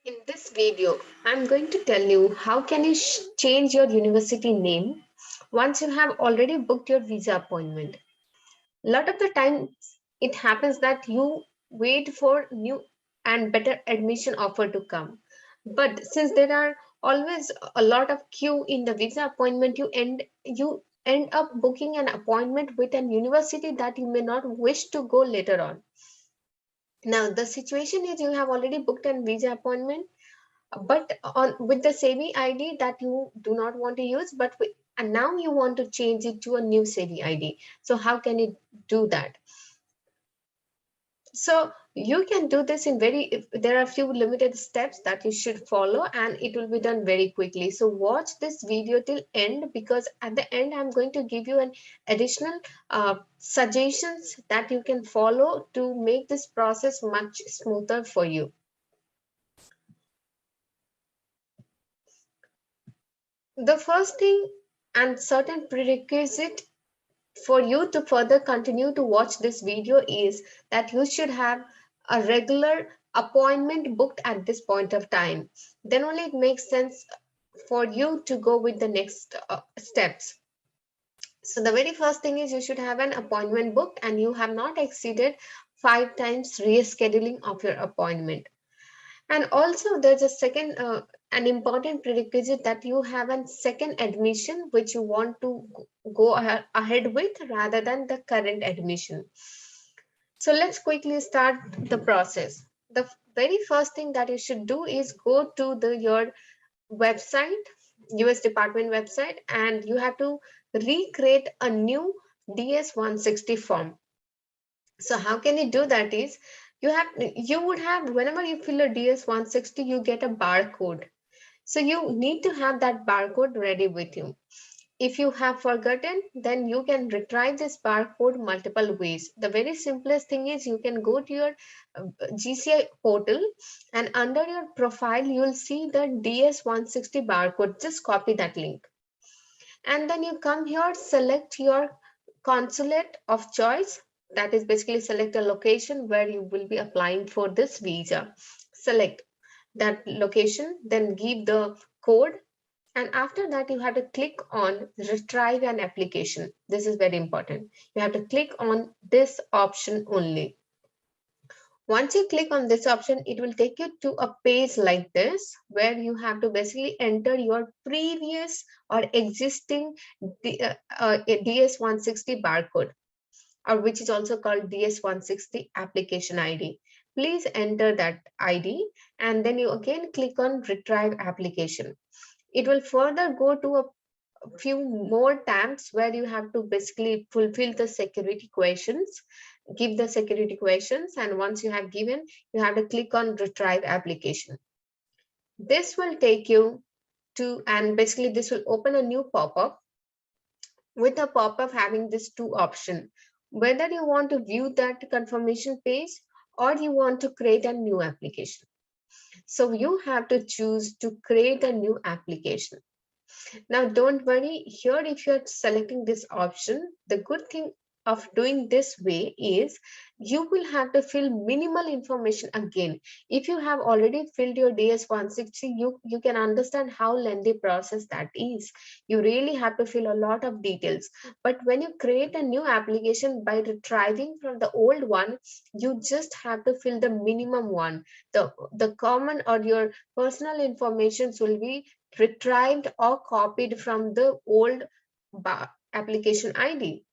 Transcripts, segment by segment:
In this video, I'm going to tell you how can you change your university name once you have already booked your visa appointment. A lot of the time it happens that you wait for new and better admission offer to come. But since there are always a lot of queue in the visa appointment, you end up booking an appointment with an university that you may not wish to go later on. Now the situation is you have already booked a visa appointment but on with the savvy id that you do not want to use and now you want to change it to a new savvy id. So how can you do that? So you can do this in very if there are a few limited steps that you should follow and it will be done very quickly. So watch this video till end because at the end I'm going to give you an additional suggestions that you can follow to make this process much smoother for you. The first thing and certain prerequisite for you to further continue to watch this video is that you should have a regular appointment booked at this point of time. Then only it makes sense for you to go with the next steps. So the very first thing is you should have an appointment booked and you have not exceeded 5 times rescheduling of your appointment. And also, there's a second, an important prerequisite that you have a second admission which you want to go ahead with rather than the current admission. So let's quickly start the process. The very first thing that you should do is go to your website, US Department website, and you have to recreate a new DS160 form. So how can you do that is you would have whenever you fill a DS160 you get a barcode. So you need to have that barcode ready with you. If you have forgotten, then you can retrieve this barcode multiple ways. The very simplest thing is you can go to your GCI portal and under your profile you will see the DS160 barcode. Just copy that link and then you come here, select your consulate of choice. That is basically select a location where you will be applying for this visa. Select that location, then give the code, and after that you have to click on retrieve an application. This is very important. You have to click on this option only. Once you click on this option, it will take you to a page like this where you have to basically enter your previous or existing DS160 barcode, or which is also called DS160 application ID. Please enter that ID and then you again click on retrieve application. It will further go to a few more tabs where you have to basically fulfill the security questions, give the security questions, and once you have given, you have to click on retrieve application. This will take you to, and basically this will open a new pop-up with a pop-up having this two option, whether you want to view that confirmation page or you want to create a new application. So you have to choose to create a new application. Now, don't worry here if you're selecting this option. The good thing of doing this way is you will have to fill minimal information again. If you have already filled your DS160, you can understand how lengthy process that is. You really have to fill a lot of details. But when you create a new application by retrieving from the old one, you just have to fill the minimum one. The common or your personal informations will be retrieved or copied from the old application ID.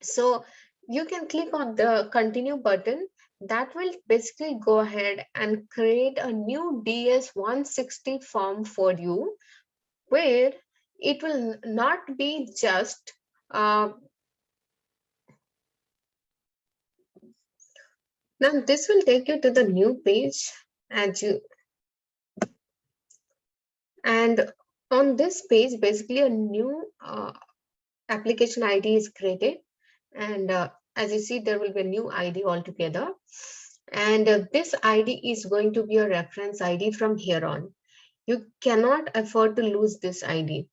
So you can click on the continue button. That will basically go ahead and create a new DS160 form for you where it will not be just now this will take you to the new page and on this page basically a new application ID is created and as you see there will be a new ID altogether and this ID is going to be a reference ID from here on. You cannot afford to lose this ID.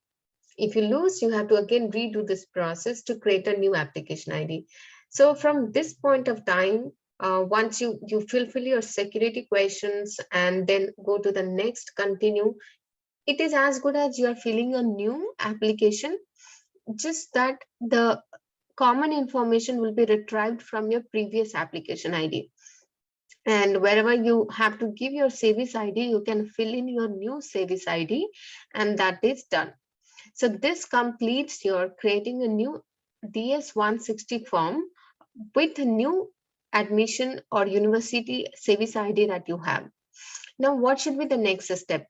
If you lose, you have to again redo this process to create a new application ID. So from this point of time, Once you fulfill your security questions and then go to the next continue, it is as good as you are filling a new application, just that the common information will be retrieved from your previous application ID. And wherever you have to give your SEVIS ID, you can fill in your new SEVIS ID, and that is done. So this completes your creating a new DS160 form with a new admission or university SEVIS ID that you have. Now, what should be the next step?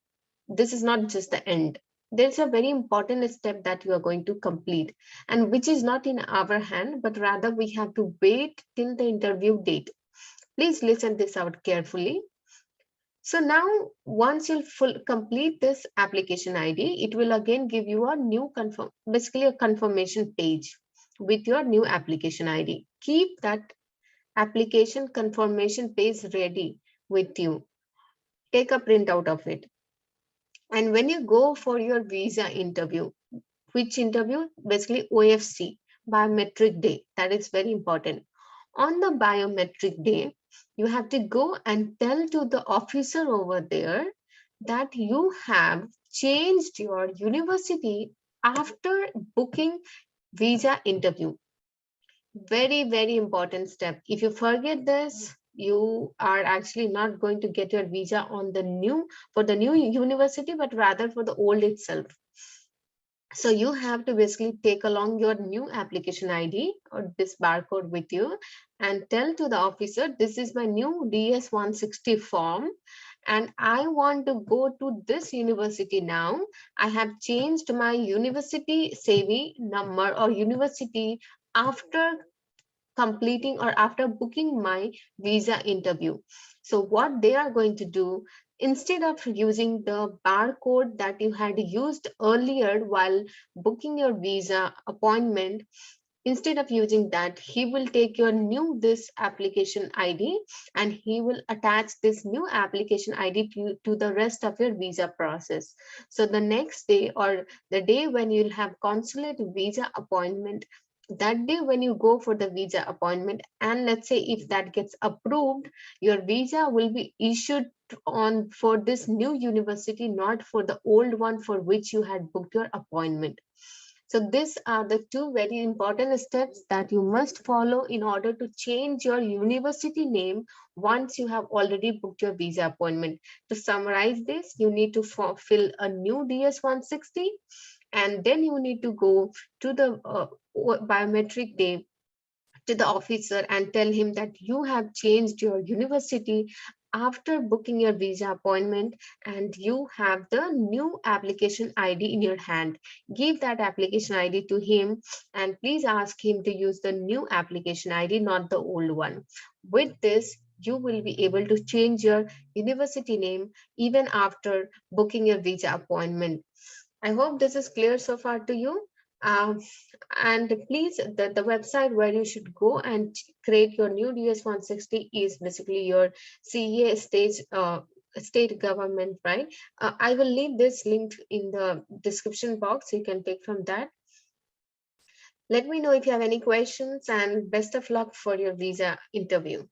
This is not just the end. There's a very important step that you are going to complete, and which is not in our hand, but rather we have to wait till the interview date. Please listen this out carefully. So now, once you complete this application ID, it will again give you a new basically a confirmation page with your new application ID. Keep that application confirmation page ready with you. Take a printout of it. And when you go for your visa interview, which interview? Basically OFC, biometric day. That is very important. On the biometric day, you have to go and tell to the officer over there that you have changed your university after booking visa interview. Very, very important step. If you forget this, you are actually not going to get your visa on the new for the new university, but rather for the old itself. So you have to basically take along your new application ID or this barcode with you and tell to the officer, this is my new DS160 form and I want to go to this university now. I have changed my university SEVI number or university after completing or after booking my visa interview. So what they are going to do, instead of using the barcode that you had used earlier while booking your visa appointment, instead of using that, he will take your new this application ID and he will attach this new application ID to the rest of your visa process. So the next day or the day when you'll have consulate visa appointment, that day when you go for the visa appointment, and let's say if that gets approved, your visa will be issued on for this new university, not for the old one for which you had booked your appointment. So these are the two very important steps that you must follow in order to change your university name once you have already booked your visa appointment. To summarize this, you need to fill a new DS160 and then you need to go to the biometric day to the officer and tell him that you have changed your university after booking your visa appointment and you have the new application ID in your hand. Give that application ID to him and please ask him to use the new application ID, not the old one. With this, you will be able to change your university name even after booking your visa appointment. I hope this is clear so far to you. Um, and please, the website where you should go and create your new DS160 is basically your CA state government, right? I will leave this link in the description box. So you can take from that. Let me know if you have any questions and best of luck for your visa interview.